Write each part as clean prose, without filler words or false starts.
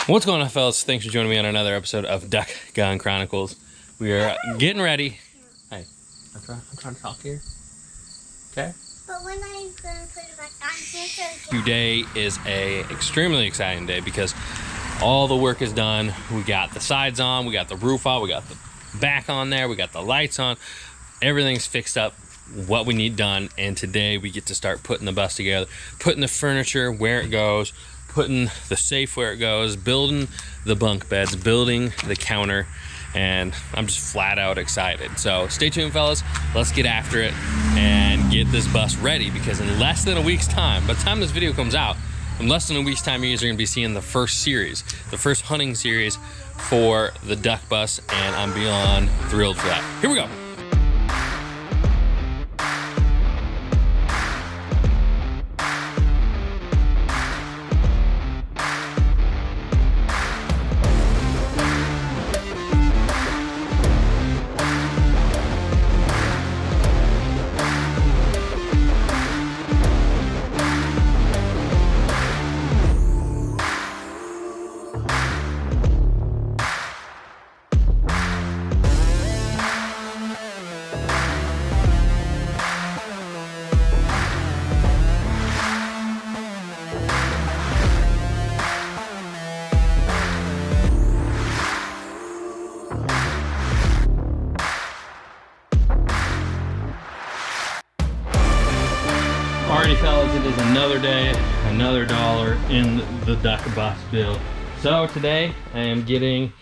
What's going on, fellas? Thanks for joining me on another episode of Duck Gun Chronicles. We are getting ready. Hey, I'm trying to talk here. Okay? But when I'm going to put it back on, Today is a extremely exciting day because all the work is done. We got the sides on, we got the roof on, we got the back on there, we got the lights on. Everything's fixed up, what we need done, and today we get to start putting the bus together, putting the furniture where it goes, putting the safe where it goes, building the bunk beds, building the counter, and I'm just flat out excited. So stay tuned, fellas. Let's get after it and get this bus ready, because in less than a week's time, by the time this video comes out, in less than a week's time, you guys are going to be seeing the first series, the first hunting series for the duck bus, and I'm beyond thrilled for that. Here we go. Alrighty, fellas, it is another day, another dollar in the duck bus build. So today I am getting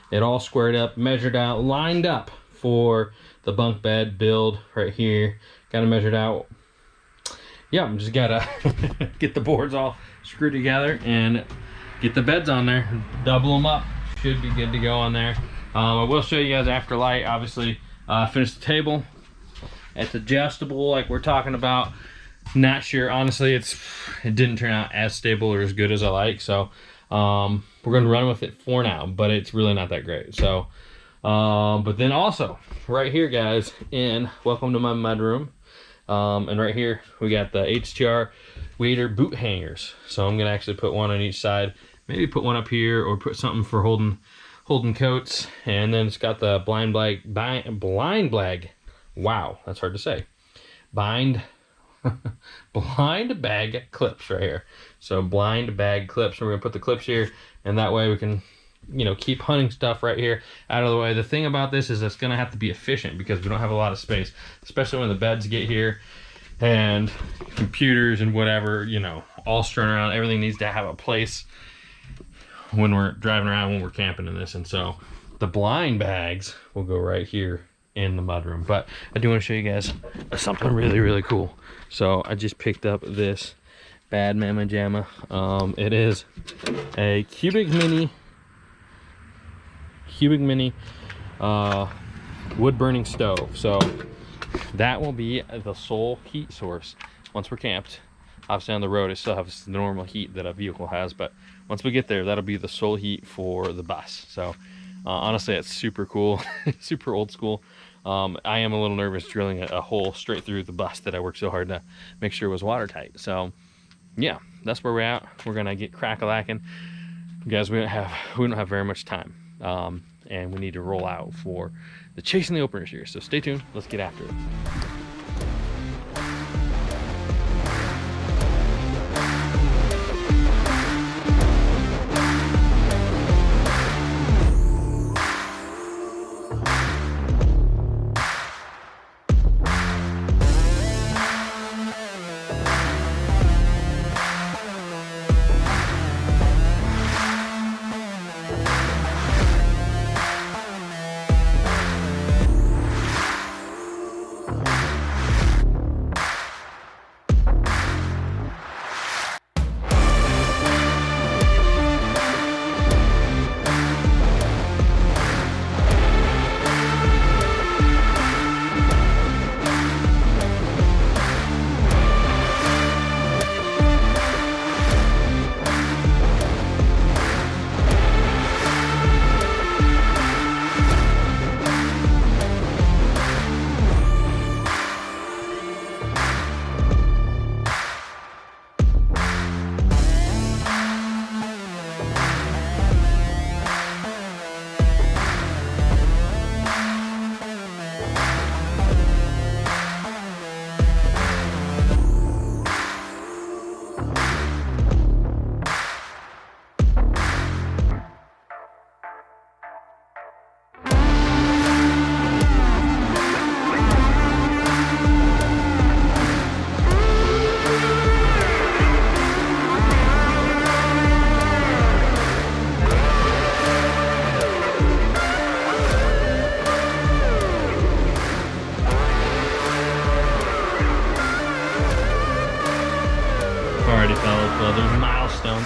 it all squared up, measured out, lined up for the bunk bed build right here. Got it measured out. Yeah, I'm just gotta get the boards all screwed together and get the beds on there, double them up. Should be good to go on there. I will show you guys after light. Obviously, finished the table. It's adjustable like we're talking about. Not sure, honestly, it didn't turn out as stable or as good as I like, so we're going to run with it for now, but it's really not that great. So but then also right here, guys, welcome to my mudroom, and right here we got the HTR wader boot hangers. So I'm going to actually put one on each side, maybe put one up here, or put something for holding coats. And then it's got the blind bag, wow, that's hard to say, blind bag clips right here. So blind bag clips. We're gonna put the clips here, and that way we can, keep hunting stuff right here out of the way. The thing about this is it's gonna have to be efficient because we don't have a lot of space, especially when the beds get here and computers and whatever, all strewn around. Everything needs to have a place when we're driving around, when we're camping in this. And so the blind bags will go right here in the mudroom. But I do want to show you guys something really, really cool. So I just picked up this Bad Mama Jamma. It is a cubic mini wood burning stove. So that will be the sole heat source once we're camped. Obviously on the road it still has the normal heat that a vehicle has, but once we get there, that'll be the sole heat for the bus. So honestly, it's super cool, super old school. I am a little nervous drilling a hole straight through the bus that I worked so hard to make sure it was watertight. So yeah, that's where we're at. We're gonna get crack-a-lacking. Guys, we don't have very much time, and we need to roll out for the Chasing the Openers here. So stay tuned. Let's get after it.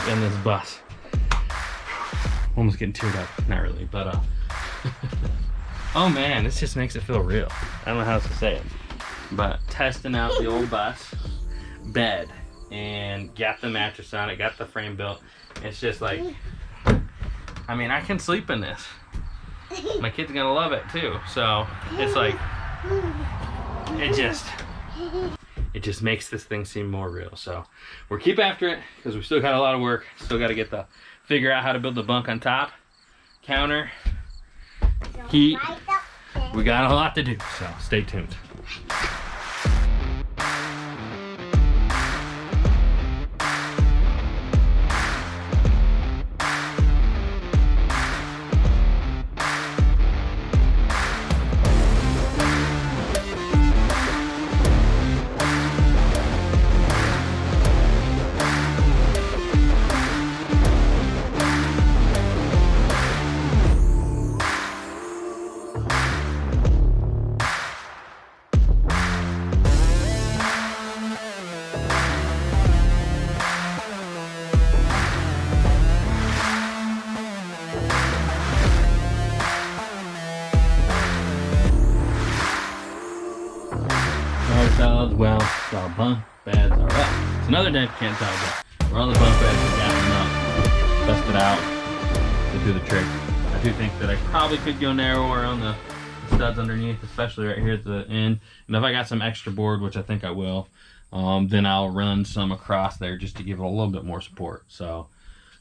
in this bus. Almost getting teared up. Not really, but oh man, this just makes it feel real. I don't know how else to say it. But testing out the old bus bed and got the mattress on it, got the frame built. It's just like, I mean, I can sleep in this. My kid's gonna love it too. So it's like, it just makes this thing seem more real. So we'll keep after it because we still got a lot of work. Still got to figure out how to build the bunk on top, counter, heat. We got a lot to do, so stay tuned. Well, our bunk beds are up. It's another day if you can't tell, but we're on the bunk beds. We got them up, tested out, to do the trick. I do think that I probably could go narrower on the studs underneath, especially right here at the end. And if I got some extra board, which I think I will, then I'll run some across there just to give it a little bit more support. So,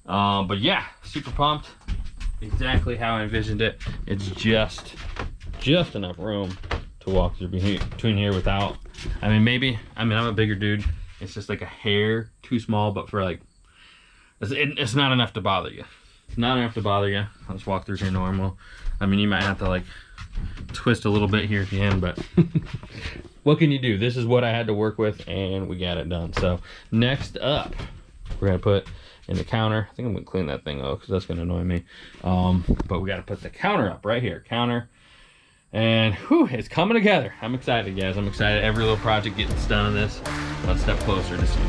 but yeah, super pumped. Exactly how I envisioned it. It's just enough room to walk through between here without, I'm a bigger dude. It's just like a hair too small, but for like, it's not enough to bother you. It's not enough to bother you. I'll just walk through here normal. I mean, you might have to like twist a little bit here at the end, but what can you do? This is what I had to work with and we got it done. So next up, we're gonna put in the counter. I think I'm gonna clean that thing though, because that's gonna annoy me. But we gotta put the counter up right here, counter. And whew, it's coming together. I'm excited, guys. I'm excited. Every little project getting done on this, one step closer to see.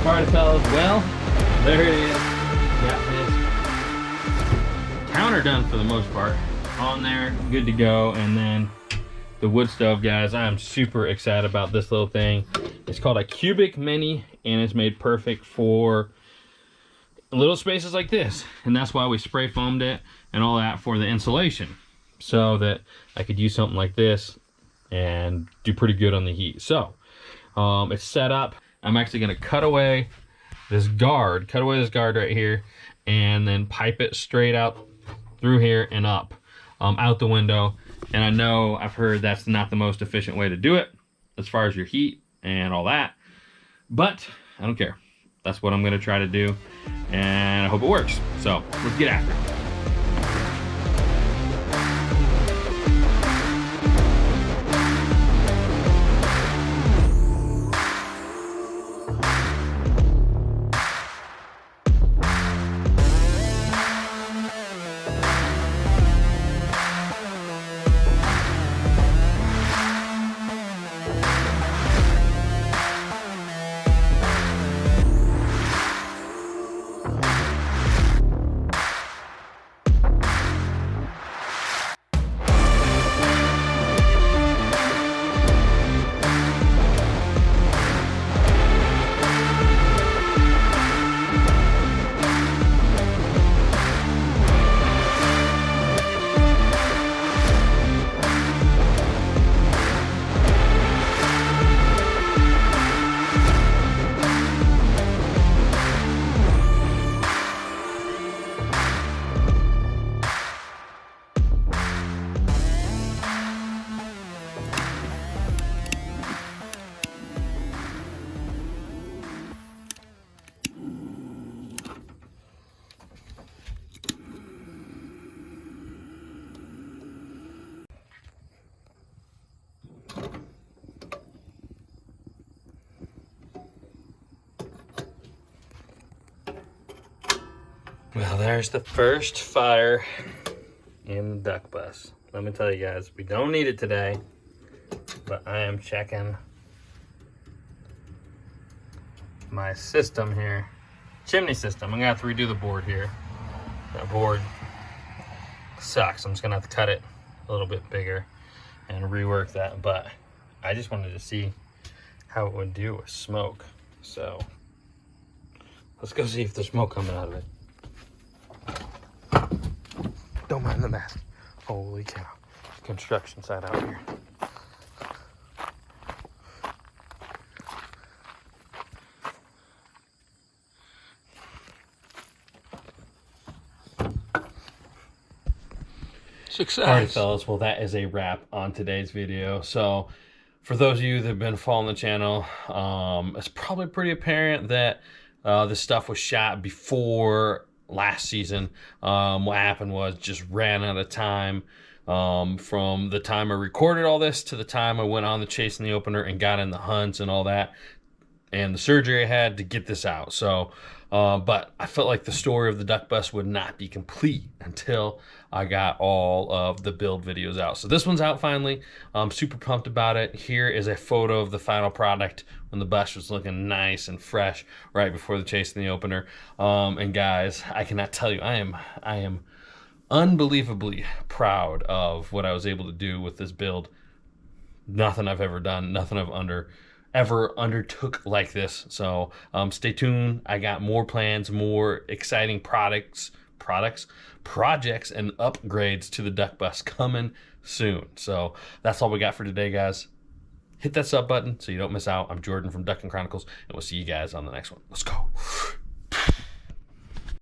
Alright fellas, well, there it is. Got this counter done for the most part. On there, good to go. And then the wood stove, guys, I'm super excited about this little thing. It's called a cubic mini and it's made perfect for little spaces like this. And that's why we spray foamed it and all that for the insulation, so that I could use something like this and do pretty good on the heat. So it's set up. I'm actually gonna cut away this guard right here, and then pipe it straight out through here and up, out the window. And I know I've heard that's not the most efficient way to do it as far as your heat and all that, but I don't care. That's what I'm gonna try to do, and I hope it works. So let's get after it. Well, there's the first fire in the duck bus. Let me tell you guys, we don't need it today, but I am checking my system here. Chimney system. I'm gonna have to redo the board here. That board sucks. I'm just gonna have to cut it a little bit bigger and rework that, but I just wanted to see how it would do with smoke. So let's go see if there's smoke coming out of it. Don't mind the mess. Holy cow. Construction site out here. Success. All right, fellas. Well, that is a wrap on today's video. So for those of you that have been following the channel, it's probably pretty apparent that this stuff was shot before last season. What happened was just ran out of time from the time I recorded all this to the time I went on the chase in the opener and got in the hunts and all that, and the surgery I had to get this out. So but I felt like the story of the duck bus would not be complete until I got all of the build videos out. So this one's out finally. I'm super pumped about it. Here is a photo of the final product when the bus was looking nice and fresh right before the chase in the opener. And guys, I cannot tell you, I am unbelievably proud of what I was able to do with this build. Nothing I've ever done, nothing I've ever undertook like this. So stay tuned. I got more plans, more exciting projects, and upgrades to the duck bus coming soon. So that's all we got for today, guys. Hit that sub button so you don't miss out. I'm Jordan from Ducks Gun Chronicles, and we'll see you guys on the next one. Let's go.